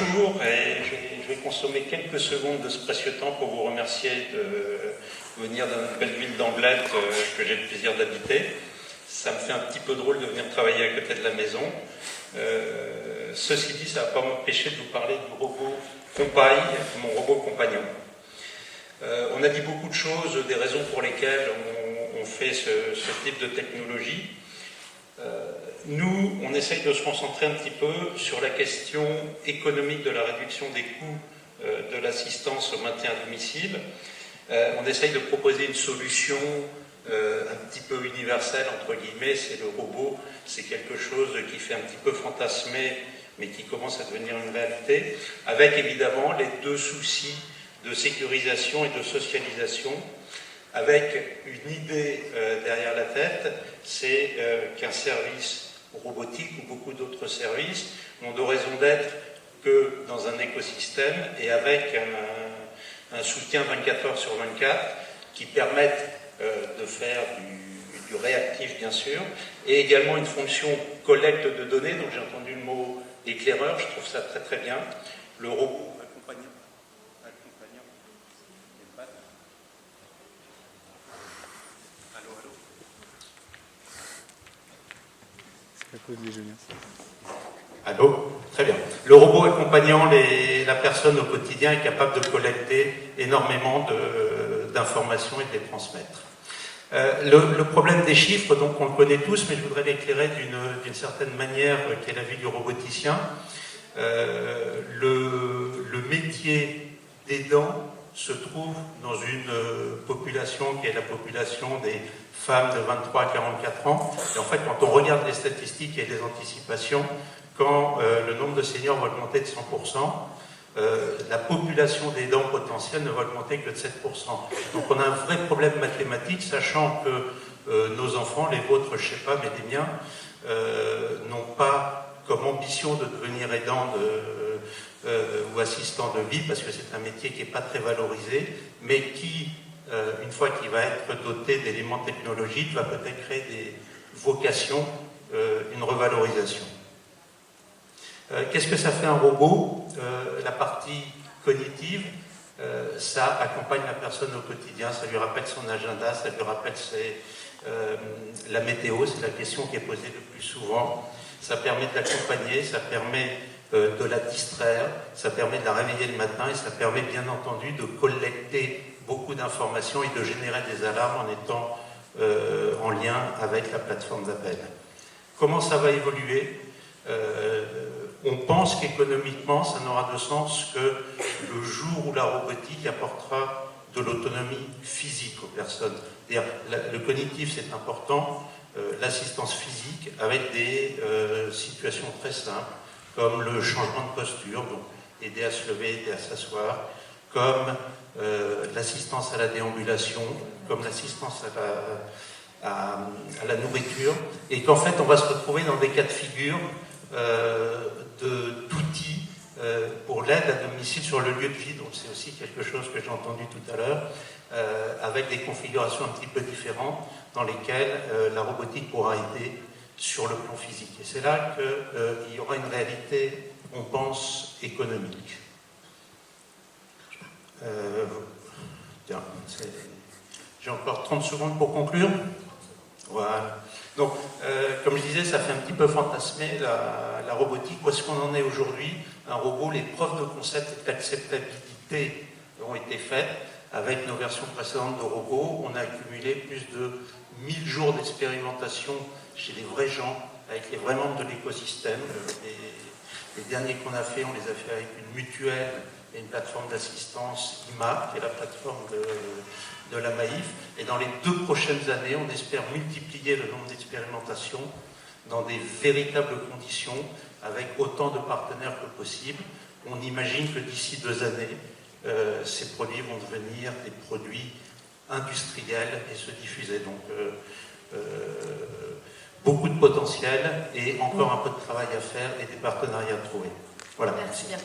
bonjour, et je vais consommer quelques secondes de ce précieux temps pour vous remercier de venir dans une belle ville d'Anglet que j'ai le plaisir d'habiter. Ça me fait un petit peu drôle de venir travailler à côté de la maison. Ceci dit, ça ne va pas m'empêcher de vous parler du robot Compaille, mon robot compagnon. On a dit beaucoup de choses, des raisons pour lesquelles on fait ce type de technologie. Nous, on essaye de se concentrer un petit peu sur la question économique de la réduction des coûts de l'assistance au maintien à domicile. On essaye de proposer une solution un petit peu universelle, entre guillemets. C'est le robot, c'est quelque chose qui fait un petit peu fantasmer, mais qui commence à devenir une réalité, avec évidemment les deux soucis de sécurisation et de socialisation, avec une idée derrière la tête, c'est qu'un service robotique ou beaucoup d'autres services n'ont de raison d'être que dans un écosystème et avec un soutien 24 heures sur 24 qui permettent de faire du réactif bien sûr, et également une fonction collecte de données. Donc j'ai entendu le mot éclaireur, je trouve ça très très bien. Le robot accompagnant. Allô? Très bien. Le robot accompagnant la personne au quotidien est capable de collecter énormément d'informations et de les transmettre. Le problème des chiffres, donc on le connaît tous, mais je voudrais l'éclairer d'une certaine manière, qui est la vie du roboticien. Le métier d'aidant se trouve dans une population qui est la population des femmes de 23 à 44 ans. Et en fait, quand on regarde les statistiques et les anticipations, quand le nombre de seniors va augmenter de 100%, la population d'aidants potentiels ne va augmenter que de 7%. Donc on a un vrai problème mathématique, sachant que nos enfants, les vôtres, je ne sais pas, mais les miens, n'ont pas comme ambition de devenir aidants ou assistants de vie, parce que c'est un métier qui n'est pas très valorisé, mais qui, une fois qu'il va être doté d'éléments technologiques, va peut-être créer des vocations, une revalorisation. Qu'est-ce que ça fait un robot? La partie cognitive, ça accompagne la personne au quotidien, ça lui rappelle son agenda, ça lui rappelle la météo, c'est la question qui est posée le plus souvent. Ça permet de l'accompagner, ça permet de la distraire, ça permet de la réveiller le matin et ça permet bien entendu de collecter beaucoup d'informations et de générer des alarmes en étant en lien avec la plateforme d'appel. Comment ça va évoluer? On pense qu'économiquement, ça n'aura de sens que le jour où la robotique apportera de l'autonomie physique aux personnes. C'est-à-dire, le cognitif, c'est important, l'assistance physique, avec des situations très simples, comme le changement de posture, donc aider à se lever, aider à s'asseoir, comme l'assistance à la déambulation, comme l'assistance à la nourriture, et qu'en fait, on va se retrouver dans des cas de figure d'outils pour l'aide à domicile sur le lieu de vie. Donc c'est aussi quelque chose que j'ai entendu tout à l'heure, avec des configurations un petit peu différentes dans lesquelles la robotique pourra aider sur le plan physique. Et c'est là qu'il y aura une réalité, on pense, économique. J'ai encore 30 secondes pour conclure. Voilà. Donc, comme je disais, ça fait un petit peu fantasmer la robotique. Où est-ce qu'on en est aujourd'hui? Un robot, les preuves de concept et d'acceptabilité ont été faites. Avec nos versions précédentes de robots, on a accumulé plus de 1000 jours d'expérimentation chez les vrais gens, avec les vrais membres de l'écosystème. Les derniers qu'on a fait, on les a fait avec une mutuelle et une plateforme d'assistance IMA, qui est la plateforme de la Maïf. Et dans les 2 prochaines années, on espère multiplier le nombre d'expérimentations dans des véritables conditions, avec autant de partenaires que possible. On imagine que d'ici 2 années, ces produits vont devenir des produits industriels et se diffuser. Donc, beaucoup de potentiel et encore un peu de travail à faire et des partenariats à trouver. Voilà. Merci bien.